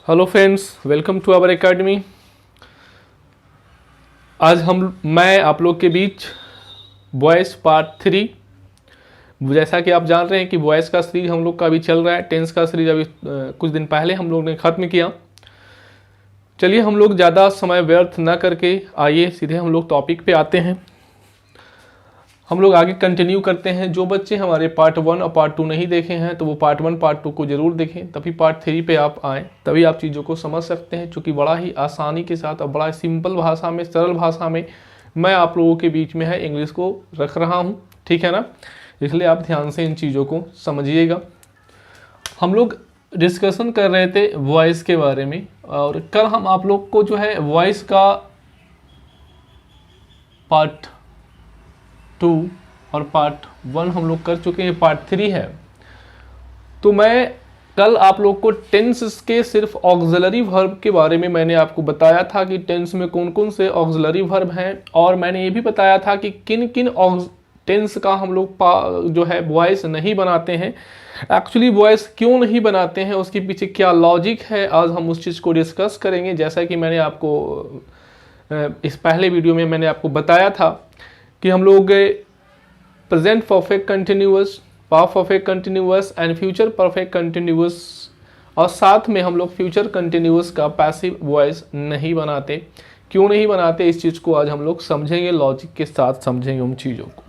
Hello friends, welcome to our academy. आज मैं आप लोग के बीच वॉइस पार्ट 3। जैसा कि आप जान रहे हैं कि वॉइस का सीरीज हम लोग का अभी चल रहा है। टेंस का सीरीज अभी कुछ दिन पहले हम लोग ने ख़त्म किया। चलिए हम लोग ज़्यादा समय व्यर्थ न करके आइए सीधे हम लोग टॉपिक पे आते हैं। हम लोग आगे कंटिन्यू करते हैं। जो बच्चे हमारे पार्ट 1 और पार्ट 2 नहीं देखे हैं तो वो पार्ट 1 पार्ट 2 को ज़रूर देखें, तभी पार्ट 3 पे आप आएँ, तभी आप चीज़ों को समझ सकते हैं। चूँकि बड़ा ही आसानी के साथ और बड़ा सिंपल भाषा में, सरल भाषा में मैं आप लोगों के बीच में है इंग्लिश को रख रहा हूँ, ठीक है ना। इसलिए आप ध्यान से इन चीज़ों को समझिएगा। हम लोग डिस्कशन कर रहे थे वॉइस के बारे में, और कल हम आप लोग को जो है वॉइस का पार्ट 2 और पार्ट 1 हम लोग कर चुके हैं, पार्ट 3 है। तो मैं कल आप लोग को टेंस के सिर्फ ऑक्सिलरी वर्ब के बारे में मैंने आपको बताया था कि टेंस में कौन कौन से ऑक्सिलरी वर्ब हैं, और मैंने ये भी बताया था कि किन किन टेंस का हम लोग जो है वॉइस नहीं बनाते हैं। एक्चुअली वॉइस क्यों नहीं बनाते हैं, उसके पीछे क्या लॉजिक है, आज हम उस चीज़ को डिस्कस करेंगे। जैसा कि मैंने आपको इस पहले वीडियो में मैंने आपको बताया था कि हम लोग present perfect continuous, past perfect continuous and future perfect continuous, और साथ में हम लोग फ्यूचर कंटिन्यूअस का पैसिव वॉइस नहीं बनाते। क्यों नहीं बनाते, इस चीज़ को आज हम लोग समझेंगे, लॉजिक के साथ समझेंगे उन चीज़ों को।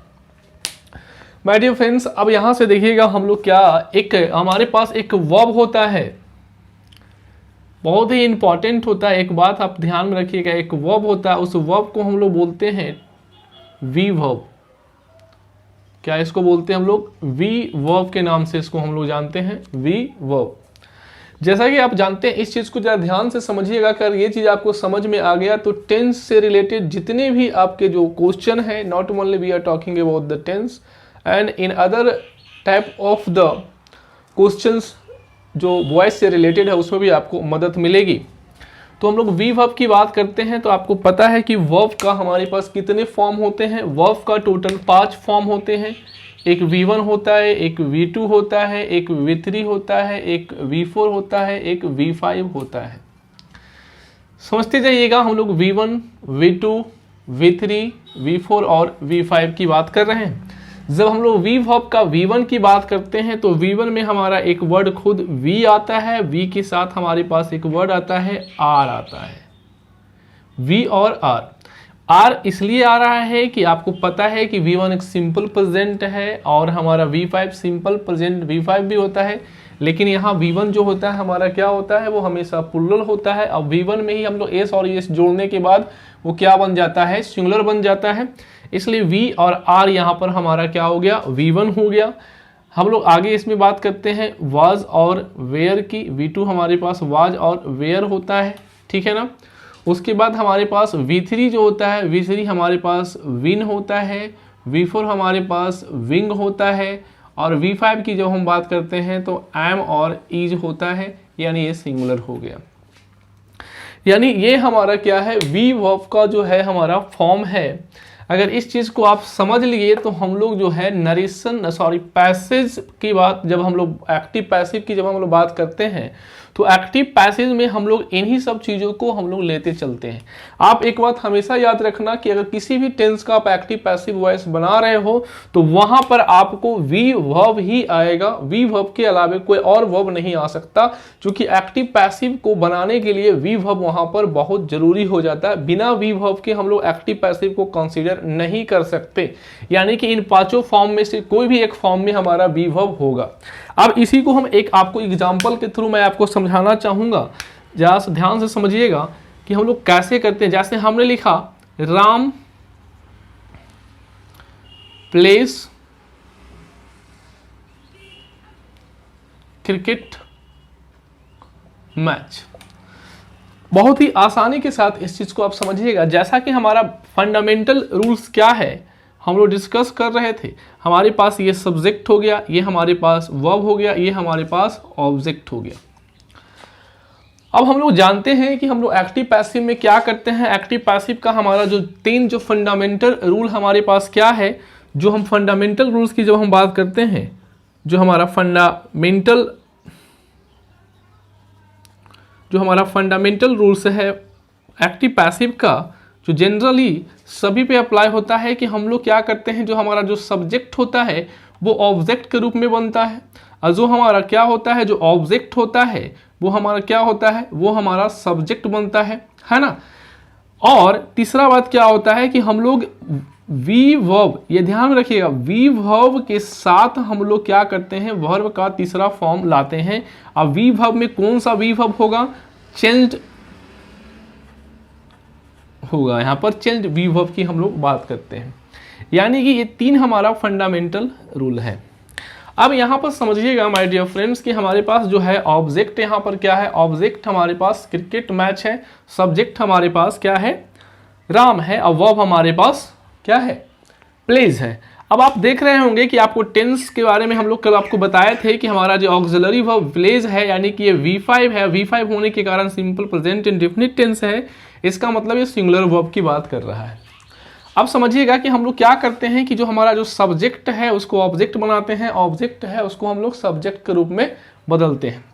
माय डियर फ्रेंड्स, अब यहाँ से देखिएगा हम लोग क्या, एक हमारे पास एक वर्ब होता है, बहुत ही इंपॉर्टेंट होता है। एक बात आप ध्यान में रखिएगा, एक वर्ब होता है, उस वर्ब को हम लोग बोलते हैं वी वर्ब। क्या इसको बोलते हैं हम लोग? वी वर्ब के नाम से इसको हम लोग जानते हैं, वी वर्ब। जैसा कि आप जानते हैं, इस चीज़ को ज़रा ध्यान से समझिएगा। अगर ये चीज़ आपको समझ में आ गया तो टेंस से रिलेटेड जितने भी आपके जो क्वेश्चन है, not only we are talking about the tense and in other type of the questions जो वॉइस से रिलेटेड है, उसमें भी आपको मदद मिलेगी। तो हम लोग वी वर्ब की बात करते हैं तो आपको पता है कि वर्ब का हमारे पास कितने फॉर्म होते हैं। वर्ब का टोटल 5 फॉर्म होते हैं। एक V1 होता है, एक V2 होता है, एक V3 होता है, एक V4 होता है, एक V5 होता है। समझते जाइएगा, हम लोग V1, V2, V3, V4 और V5 की बात कर रहे हैं। जब हम लोग वी वर्ब का V1 की बात करते हैं तो V1 में हमारा एक वर्ड खुद V आता है, V के साथ हमारे पास एक वर्ड आता है R आता है, V और R इसलिए आ रहा है कि आपको पता है कि V1 एक सिंपल प्रेजेंट है और हमारा V5 सिंपल प्रेजेंट V5 भी होता है, लेकिन यहाँ V1 जो होता है हमारा क्या होता है, वो हमेशा प्लुरल होता है। अब V1 में ही हम लोग S और S जोड़ने के बाद वो क्या बन जाता है, सिंगुलर बन जाता है। इसलिए V और R यहाँ पर हमारा क्या हो गया, V1 हो गया। हम लोग आगे इसमें बात करते हैं वाज और वेयर की। V2 हमारे पास वाज और वेयर होता है, ठीक है ना। उसके बाद हमारे पास V3 जो होता है, V3 हमारे पास विन होता है, V4 हमारे पास विंग होता है, और V5 की जब हम बात करते हैं तो एम और इज होता है, यानी ये सिंगुलर हो गया। यानी ये हमारा क्या है, वी वर्ब का जो है हमारा फॉर्म है। अगर इस चीज़ को आप समझ लिए तो हम लोग जो है पैसेज की बात, जब हम लोग एक्टिव पैसिव की जब हम लोग बात करते हैं तो एक्टिव पैसेज में हम लोग इन्हीं सब चीज़ों को हम लोग लेते चलते हैं। आप एक बात हमेशा याद रखना कि अगर किसी भी टेंस का आप एक्टिव पैसिव वॉइस बना रहे हो तो वहाँ पर आपको वी वर्ब ही आएगा। वी वर्ब के अलावा कोई और वर्ब नहीं आ सकता, क्योंकि एक्टिव पैसिव को बनाने के लिए वी वर्ब वहाँ पर बहुत ज़रूरी हो जाता है। बिना वी वर्ब के हम लोग एक्टिव पैसिव को कंसिडर नहीं कर सकते। यानी कि इन 5 फॉर्म में से कोई भी एक फॉर्म में हमारा वी वर्ब होगा। अब इसी को हम एक आपको एग्जांपल के थ्रू मैं आपको समझाना चाहूँगा। जरा से ध्यान से समझिएगा कि हम लोग कैसे करते हैं। जैसे हमने लिखा राम प्लेस क्रिकेट मैच, बहुत ही आसानी के साथ इस चीज़ को आप समझिएगा। जैसा कि हमारा फंडामेंटल रूल्स क्या है हम लोग डिस्कस कर रहे थे। हमारे पास ये सब्जेक्ट हो गया, ये हमारे पास वर्ब हो गया, ये हमारे पास ऑब्जेक्ट हो गया। अब हम लोग जानते हैं कि हम लोग एक्टिव पैसिव में क्या करते हैं। एक्टिव पैसिव का हमारा जो 3 जो फंडामेंटल रूल हमारे पास क्या है, जो हम फंडामेंटल रूल्स की जब हम बात करते हैं, जो हमारा फंडामेंटल जो हमारा फंडामेंटल रूल्स है एक्टिव पैसिव का, जो जनरली सभी पे अप्लाई होता है कि हम लोग क्या करते हैं, जो हमारा जो सब्जेक्ट होता है वो ऑब्जेक्ट के रूप में बनता है, और जो हमारा क्या होता है, जो ऑब्जेक्ट होता है वो हमारा क्या होता है, वो हमारा सब्जेक्ट बनता है ना। और तीसरा बात क्या होता है कि हम लोग वी वर्ब, ये ध्यान रखिएगा, वी वर्ब के साथ हम लोग क्या करते हैं, वर्ब का तीसरा फॉर्म लाते हैं। अब वी वर्ब में कौन सा वी वर्ब होगा, चेंज्ड होगा, यहाँ पर चेंज्ड वी वर्ब की हम लोग बात करते हैं। यानी कि ये 3 हमारा फंडामेंटल रूल है। अब यहाँ पर समझिएगा माय डियर फ्रेंड्स कि हमारे पास जो है ऑब्जेक्ट, यहाँ पर क्या है, ऑब्जेक्ट हमारे पास क्रिकेट मैच है, सब्जेक्ट हमारे पास क्या है, राम है, और वर्ब हमारे पास क्या है, प्लेज है। अब आप देख रहे होंगे कि आपको टेंस के बारे में हम लोग कल आपको बताए थे कि हमारा जो ऑक्सिलरी वर्ब प्लेज है, यानी कि ये V5 है, V5 होने के कारण सिंपल प्रेजेंट इंडेफिनिट टेंस है, इसका मतलब ये सिंगुलर वर्ब की बात कर रहा है। अब समझिएगा कि हम लोग क्या करते हैं कि जो हमारा जो सब्जेक्ट है उसको ऑब्जेक्ट बनाते हैं, ऑब्जेक्ट है उसको हम लोग सब्जेक्ट के रूप में बदलते हैं।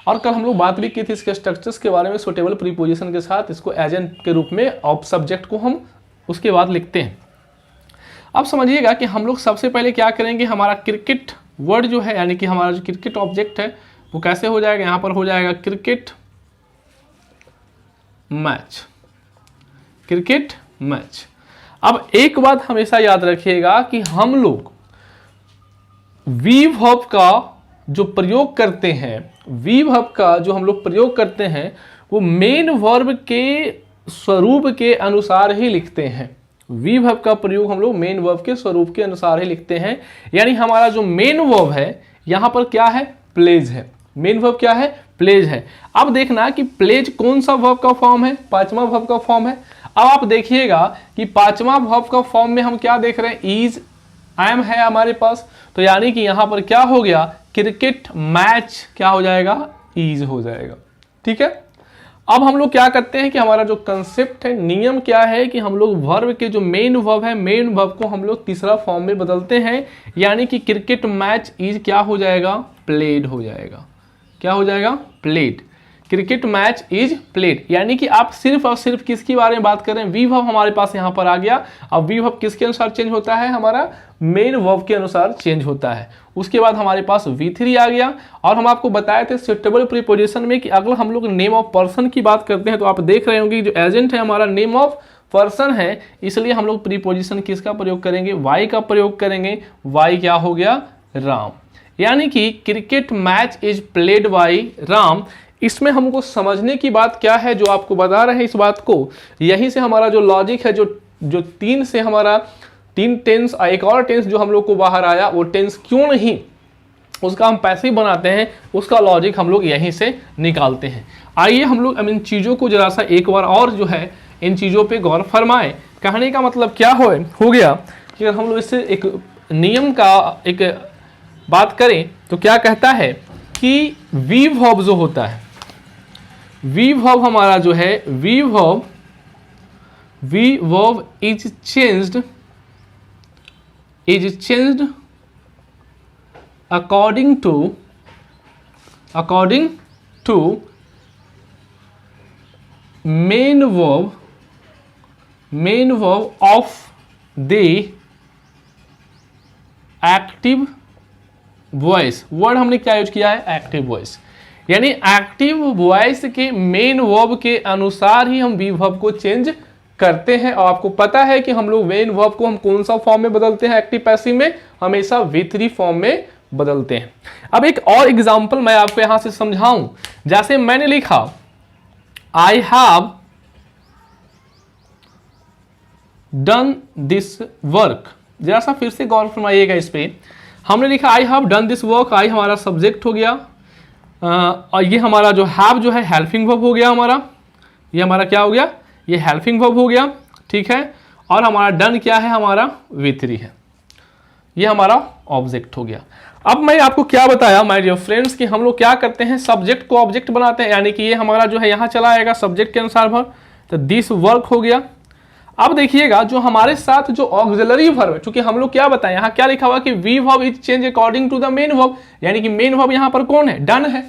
और कल हम लोग बात भी की थी इसके स्ट्रक्चर्स के बारे में, सुटेबल प्रीपोजिशन के साथ इसको एजेंट के रूप में ऑब सब्जेक्ट को हम उसके बाद लिखते हैं। अब समझिएगा कि हम लोग सबसे पहले क्या करेंगे, हमारा क्रिकेट वर्ड जो है, यानी कि हमारा जो क्रिकेट ऑब्जेक्ट है वो कैसे हो जाएगा, यहाँ पर हो जाएगा क्रिकेट मैच, क्रिकेट मैच। अब एक बात हमेशा याद रखिएगा कि हम लोग वी वर्ब का जो प्रयोग करते हैं, वी वर्ब का जो हम लोग प्रयोग करते हैं वो मेन वर्ब के स्वरूप के अनुसार ही लिखते हैं। वी वर्ब का प्रयोग हम लोग मेन वर्ब के स्वरूप के अनुसार ही लिखते हैं। यानी हमारा जो मेन वर्ब है यहाँ पर क्या है, प्लेज है। मेन वर्ब क्या है, प्लेज है। अब देखना कि प्लेज कौन सा वर्ब का फॉर्म है, 5वां वर्ब का फॉर्म है। अब आप देखिएगा कि 5वां वर्ब का फॉर्म में हम क्या देख रहे हैं, इज, एम है हमारे पास, तो यानी कि यहां पर क्या हो गया, क्रिकेट मैच क्या हो जाएगा, इज हो जाएगा। ठीक है। अब हम लोग क्या करते हैं कि हमारा जो कंसेप्ट है, नियम क्या है कि हम लोग वर्ब के जो मेन वर्ब है, मेन वर्ब को हम लोग तीसरा फॉर्म में बदलते हैं। यानी कि क्रिकेट मैच इज क्या हो जाएगा, प्लेड हो जाएगा। क्या हो जाएगा, played. Cricket match is played. यानी कि आप सिर्फ और सिर्फ किसके बारे में बात कर रहे हैं, वी वर्ब हमारे पास यहाँ पर आ गया। अब वी वर्ब किसके अनुसार चेंज होता है, हमारा मेन वर्ब के अनुसार चेंज होता है। उसके बाद हमारे पास V3 आ गया। और हम आपको बताए थे सुटेबल प्रीपोजिशन में कि अगर हम लोग नेम ऑफ पर्सन की बात करते हैं तो आप देख रहे होंगे जो एजेंट है हमारा नेम ऑफ पर्सन है, इसलिए हम लोग प्रीपोजिशन किसका प्रयोग करेंगे, वाई का प्रयोग करेंगे। वाई क्या हो गया, राम। यानी कि cricket match is played by Ram. इसमें हमको समझने की बात क्या है, जो आपको बता रहे हैं इस बात को, यहीं से हमारा जो लॉजिक है, जो 3 से हमारा 3 टेंस, एक और टेंस जो हम लोग को बाहर आया, वो टेंस क्यों नहीं उसका हम पैसिव बनाते हैं, उसका लॉजिक हम लोग यहीं से निकालते हैं। आइए हम लोग इन चीज़ों को जरा सा एक बार और जो है इन चीज़ों पे गौर फरमाएं। कहने का मतलब क्या हो गया कि अगर हम लोग इससे एक नियम का एक बात करें तो क्या कहता है कि वी वर्ब जो होता है, वी वर्ब हमारा जो है, V verb is changed according to main verb of the active voice. Word हमने क्या यूज किया है, एक्टिव वॉइस। यानी एक्टिव वॉइस के मेन वर्ब के अनुसार ही हम वी वर्ब को चेंज करते हैं। और आपको पता है कि हम लोग मेन वर्ब को हम कौन सा फॉर्म में बदलते हैं, एक्टिव पैसिव में, हमेशा V3 फॉर्म में बदलते हैं। अब एक और एग्जांपल मैं आपको यहां से समझाऊं। जैसे मैंने लिखा I have done this work, जरा सा फिर से गौर फरमाइएगा इस पे। हमने लिखा I have done this work, I हमारा सब्जेक्ट हो गया, और ये हमारा जो हैव जो है हेल्पिंग वर्ब हो गया हमारा, ये हमारा क्या हो गया, ये हेल्पिंग वर्ब हो गया। ठीक है। और हमारा डन क्या है, हमारा V3 है, ये हमारा ऑब्जेक्ट हो गया। अब मैं आपको क्या बताया माय डियर फ्रेंड्स कि हम लोग क्या करते हैं, सब्जेक्ट को ऑब्जेक्ट बनाते हैं। यानी कि ये हमारा जो है यहाँ चला आएगा सब्जेक्ट के अनुसार वर्ब, तो दिस वर्क हो गया। अब देखिएगा जो हमारे साथ जो ऑक्सिलरी वर्ब है, चूंकि हम लोग क्या बताएं, यहाँ क्या लिखा हुआ कि V verb is change according to the main verb, यानी कि मेन वर्ब यहाँ पर कौन है, डन है।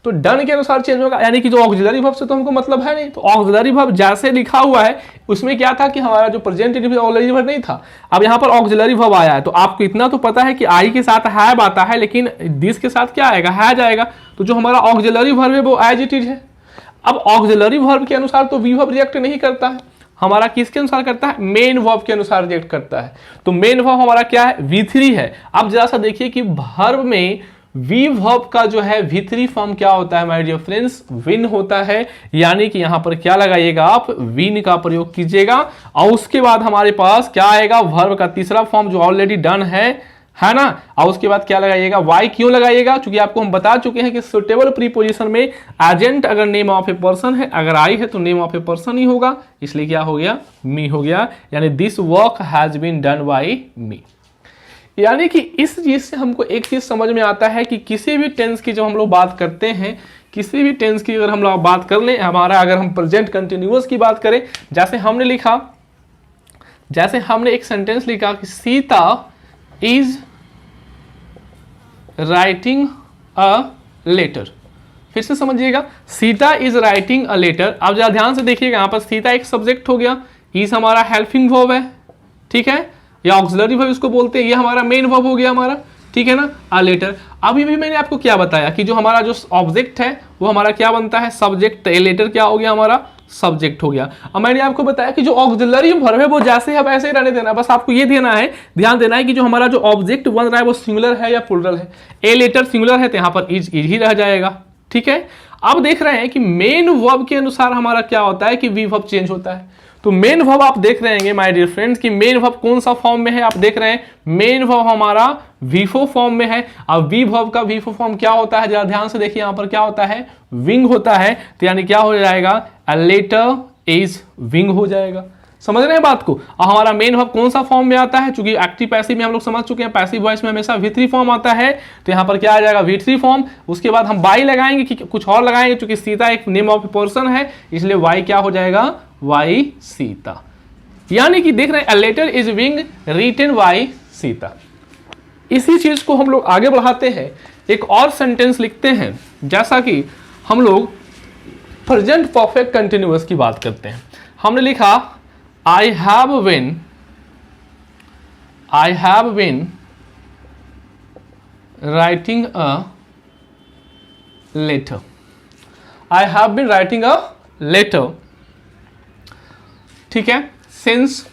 तो डन के अनुसार चेंज होगा, यानी कि जो ऑक्सिलरी वर्ब से तो हमको मतलब है नहीं, तो ऑक्सिलरी वर्ब जैसे लिखा हुआ है उसमें क्या था कि हमारा जो प्रेजेंट ऑक्सिलरी वर्ब नहीं था, अब यहाँ पर ऑक्सिलरी वर्ब आया है, तो आपको इतना तो पता है कि आई के साथ हैव आता है, लेकिन दिस के साथ क्या आएगा, हैज आएगा, तो जो हमारा ऑक्सिलरी वर्ब है वो एज इट इज है। अब ऑक्सिलरी वर्ब के अनुसार तो वी वर्ब रिएक्ट नहीं करता है, हमारा किसके अनुसार करता है, मेन वर्ब के अनुसार रिएक्ट करता है। तो मेन वर्ब हमारा क्या है, V3 है। अब जरा सा देखिए कि वर्ब में वी वर्ब का जो है V3 फॉर्म क्या होता है माय डियर फ्रेंड्स, विन होता है, यानी कि यहां पर क्या लगाइएगा आप, विन का प्रयोग कीजिएगा। और उसके बाद हमारे पास क्या आएगा, वर्ब का तीसरा फॉर्म जो ऑलरेडी डन है ना, और उसके बाद क्या लगाइएगा, वाई क्यों लगाइएगा, क्योंकि आपको हम बता चुके हैं कि सुटेबल प्रीपोजिशन में एजेंट अगर नेम ऑफ ए पर्सन है, अगर आई है तो नेम ऑफ ए पर्सन ही होगा, इसलिए क्या हो गया, मी हो गया, यानी this work has been done by me. यानी कि इस चीज से हमको एक चीज समझ में आता है कि किसी भी टेंस की जब हम लोग बात करते हैं, किसी भी टेंस की अगर हम लोग बात कर लें, हमारा अगर हम प्रेजेंट कंटिन्यूअस की बात करें, जैसे हमने एक सेंटेंस लिखा कि Sita is writing a letter, फिर से समझिएगा, Sita is writing a letter. अब जरा ध्यान से देखिएगा, यहां पर सीता एक सब्जेक्ट हो गया, इज हमारा हेल्पिंग वर्ब है, ठीक है, या ऑक्सिलरी वर्ब इसको बोलते हैं, ये हमारा मेन वर्ब हो गया हमारा, ठीक है ना, अ लेटर। अभी भी मैंने आपको क्या बताया कि जो हमारा जो ऑब्जेक्ट है वो हमारा क्या बनता है, सब्जेक्ट, ए लेटर क्या हो गया हमारा, सब्जेक्ट हो गया। अब मैंने आपको बताया कि जो ऑक्सिलरी वर्ब है वो जैसे है वैसे ही रहने देना, बस आपको ये ध्यान देना है कि जो हमारा जो ऑब्जेक्ट बन रहा है वो सिंगुलर है या प्लूरल है। ए लेटर सिंगुलर है तो यहाँ पर इज ही रह जाएगा, ठीक है। अब देख रहे हैं कि मेन वर्ब के अनुसार हमारा क्या होता है कि वी वर्ब चेंज होता है। तो मेन वर्ब आप देख रहे हैं माय डियर फ्रेंड्स कि मेन वर्ब कौन सा फॉर्म में है, आप देख रहे हैं मेन वर्ब हमारा V4 फॉर्म में है। अब वी वर्ब का V4 फॉर्म क्या होता है, जरा ध्यान से देखिए, यहां पर क्या होता है, विंग होता है, तो यानी क्या हो जाएगा, अ लेटर इज विंग हो जाएगा। समझ रहे हैं बात को। और हमारा मेन वर्ब कौन सा फॉर्म में आता है, क्योंकि एक्टिव पैसिव में हम लोग समझ चुके हैं, पैसिव वॉइस में हमेशा V3 फॉर्म आता है, तो यहाँ पर क्या आ जाएगा, V3 फॉर्म। उसके बाद हम बाई लगाएंगे कि कुछ और लगाएंगे, क्योंकि सीता एक नेम ऑफ पर्सन है, इसलिए वाई क्या हो जाएगा, वाई सीता। यानी कि देख रहे हैं, a letter is being written by Sita. इसी चीज को हम लोग आगे बढ़ाते हैं, एक और सेंटेंस लिखते हैं, जैसा कि हम लोग प्रेजेंट परफेक्ट कंटिन्यूअस की बात करते हैं। हमने लिखा I have been writing a letter, I have been writing a letter, ठीक है। सिंस,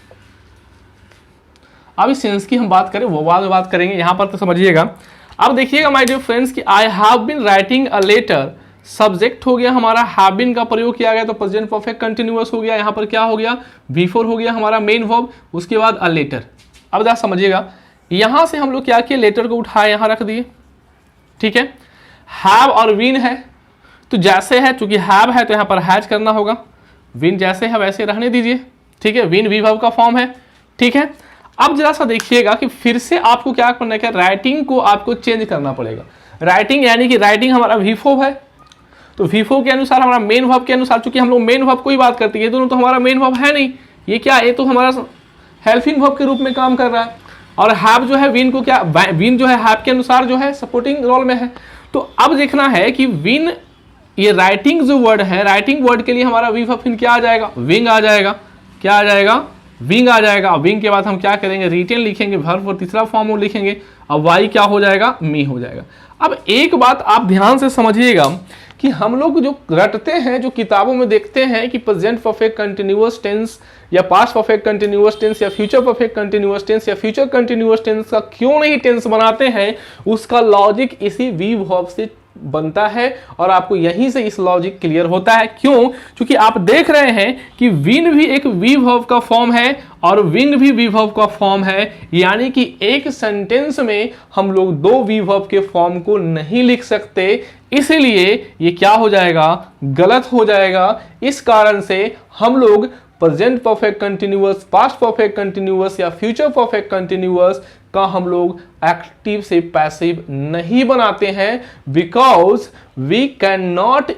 अभी सिंस की हम बात करें वो बाद में बात करेंगे, यहां पर तो समझिएगा। अब देखिएगा माय डियर फ्रेंड्स कि I have been writing a letter, subject हो गया हमारा, हैव बीन का प्रयोग किया गया तो प्रेजेंट परफेक्ट कंटिन्यूअस हो गया, यहां पर क्या हो गया, V4 हो गया हमारा मेन वर्ब, उसके बाद अ लेटर। अब जरा समझिएगा, यहां से हम लोग क्या किए, लेटर को उठाए यहां रख दिए, ठीक है। हैव और विन है, तो जैसे है, चूंकि हैव है तो यहां पर हैज करना होगा, विन जैसे है वैसे रहने दीजिए, ठीक है। विन वी वर्ब का फॉर्म है, ठीक है। अब जरा सा देखिएगा कि फिर से आपको क्या करना है, राइटिंग को आपको चेंज करना पड़ेगा। राइटिंग यानी कि राइटिंग हमारा V4 है, तो V4 के अनुसार हमारा मेन वर्ब के अनुसार, चूंकि हम लोग मेन वर्ब को ही बात करते हैं, ये दोनों तो हमारा मेन वर्ब है नहीं, ये क्या, ये तो हमारा हेल्पिंग वर्ब के रूप में काम कर रहा है। और हैव जो है विन को क्या, विन जो है हैव के अनुसार जो है सपोर्टिंग रोल में है। तो अब देखना है कि विन, ये राइटिंग जो वर्ड है, राइटिंग वर्ड के लिए हमारा वी वर्ब क्या आ जाएगा, विंग आ जाएगा, क्या आ जाएगा, विंग आ जाएगा। विंग के बाद हम क्या करेंगे, रिटेन लिखेंगे, वर्ब और तीसरा फॉर्म लिखेंगे, अब वाई क्या हो जाएगा, मी हो जाएगा। अब एक बात आप ध्यान से समझिएगा कि हम लोग जो रटते हैं, जो किताबों में देखते हैं कि प्रेजेंट परफेक्ट कंटिन्यूअस टेंस या पास्ट परफेक्ट कंटिन्यूअस टेंस या फ्यूचर परफेक्ट कंटिन्यूअस टेंस या फ्यूचर कंटिन्यूअस टेंस का क्यों नहीं टेंस बनाते हैं, उसका लॉजिक इसी वी वर्ब से बनता है। और आपको यहीं से इस लॉजिक क्लियर होता है, क्यों, क्योंकि आप देख रहे हैं कि विन भी एक वी वर्ब का फॉर्म है और विंग भी वी वर्ब का फॉर्म है, यानी कि एक सेंटेंस में हम लोग दो वी वर्ब के फॉर्म को नहीं लिख सकते, इसलिए ये क्या हो जाएगा, गलत हो जाएगा। इस कारण से हम लोग present perfect continuous, past perfect continuous या फ्यूचर परफेक्ट कंटिन्यूअस का हम लोग एक्टिव से पैसिव नहीं बनाते हैं, because we can not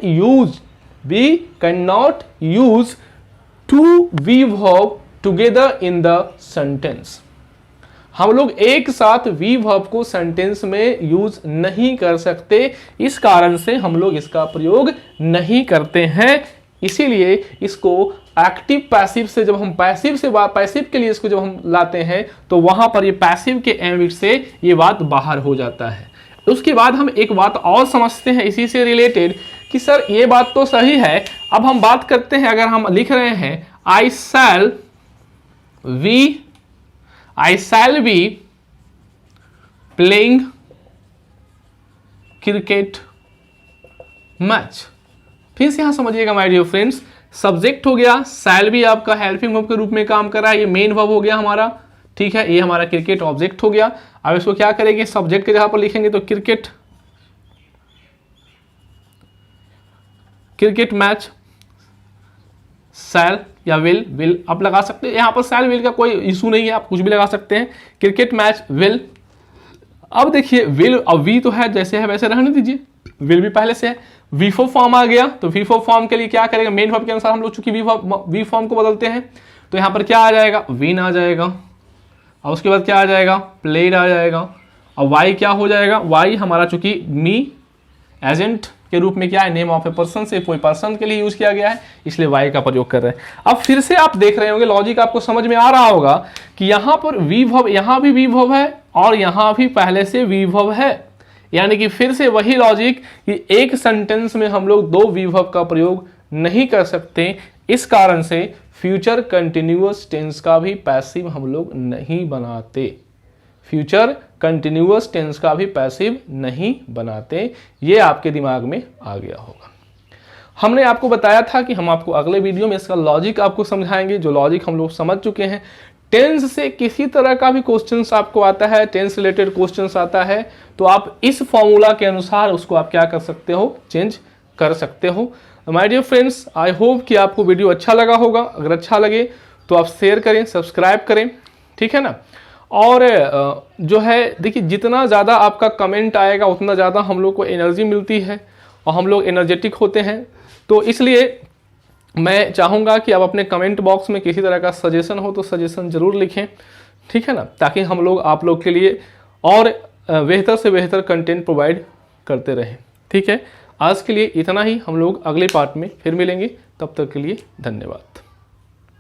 use two V verb together in the sentence. हम लोग एक साथ वी वर्ब को सेंटेंस में यूज नहीं कर सकते, इस कारण से हम लोग इसका प्रयोग नहीं करते हैं। इसीलिए इसको एक्टिव पैसिव से जब हम पैसिव के लिए इसको जब हम लाते हैं तो वहां पर ये पैसिव के एम्बिट से ये बात बाहर हो जाता है। उसके बाद हम एक बात और समझते हैं इसी से रिलेटेड कि सर ये बात तो सही है। अब हम बात करते हैं, अगर हम लिख रहे हैं I shall be playing cricket match. फिर से यहां समझिएगा माय डियर फ्रेंड्स, सब्जेक्ट हो गया, शैल भी आपका हेल्पिंग वर्ब के रूप में काम कर रहा है, ये मेन वर्ब हो गया हमारा, ठीक है। ये हमारा क्रिकेट ऑब्जेक्ट हो गया। अब इसको क्या करेंगे, सब्जेक्ट के जगह पर लिखेंगे तो क्रिकेट मैच, शैल या विल आप लगा सकते हैं। यहां पर शैल विल का कोई इशू नहीं है, आप कुछ भी लगा सकते हैं। Cricket match will. अब देखिए विल और वी तो है, जैसे है वैसे रहने दीजिए, विल भी पहले से है। V4 फॉर्म आ गया, तो V4 फॉर्म के लिए क्या करेगा, मेन वर्ब के अनुसार हम लोग चूंकि वी फॉर्म को बदलते हैं, तो यहां पर क्या आ जाएगा, विन आ जाएगा, और उसके बाद क्या आ जाएगा, प्लेड आ जाएगा, और वाई क्या हो जाएगा, वाई हमारा चूंकि मी एजेंट के रूप में क्या है, नेम ऑफ ए पर्सन से कोई पर्सन के लिए यूज किया गया है, इसलिए वाई का प्रयोग कर रहे हैं। अब फिर से आप देख रहे होंगे, लॉजिक आपको समझ में आ रहा होगा कि यहां पर वी वर्ब, यहां भी वी वर्ब है और यहां भी पहले से वी वर्ब है, यानी कि फिर से वही लॉजिक कि एक सेंटेंस में हम लोग दो वी वर्ब का प्रयोग नहीं कर सकते। इस कारण से फ्यूचर कंटिन्यूअस टेंस का भी पैसिव हम लोग नहीं बनाते, फ्यूचर कंटिन्यूअस टेंस का भी पैसिव नहीं बनाते। ये आपके दिमाग में आ गया होगा। हमने आपको बताया था कि हम आपको अगले वीडियो में इसका लॉजिक आपको समझाएंगे, जो लॉजिक हम लोग समझ चुके हैं। टेंस से किसी तरह का भी क्वेश्चंस आपको आता है, टेंस रिलेटेड क्वेश्चंस आता है, तो आप इस फॉर्मूला के अनुसार उसको आप क्या कर सकते हो, चेंज कर सकते हो। My dear friends, I hope कि आपको वीडियो अच्छा लगा होगा। अगर अच्छा लगे तो आप शेयर करें, सब्सक्राइब करें, ठीक है ना। और जो है देखिए, जितना ज़्यादा आपका कमेंट आएगा उतना ज़्यादा हम लोग को एनर्जी मिलती है और हम लोग एनर्जेटिक होते हैं। तो इसलिए मैं चाहूँगा कि आप अपने कमेंट बॉक्स में किसी तरह का सजेशन हो तो सजेशन ज़रूर लिखें, ठीक है ना, ताकि हम लोग आप लोग के लिए और बेहतर से बेहतर कंटेंट प्रोवाइड करते रहें, ठीक है। आज के लिए इतना ही, हम लोग अगले पार्ट में फिर मिलेंगे, तब तक के लिए धन्यवाद।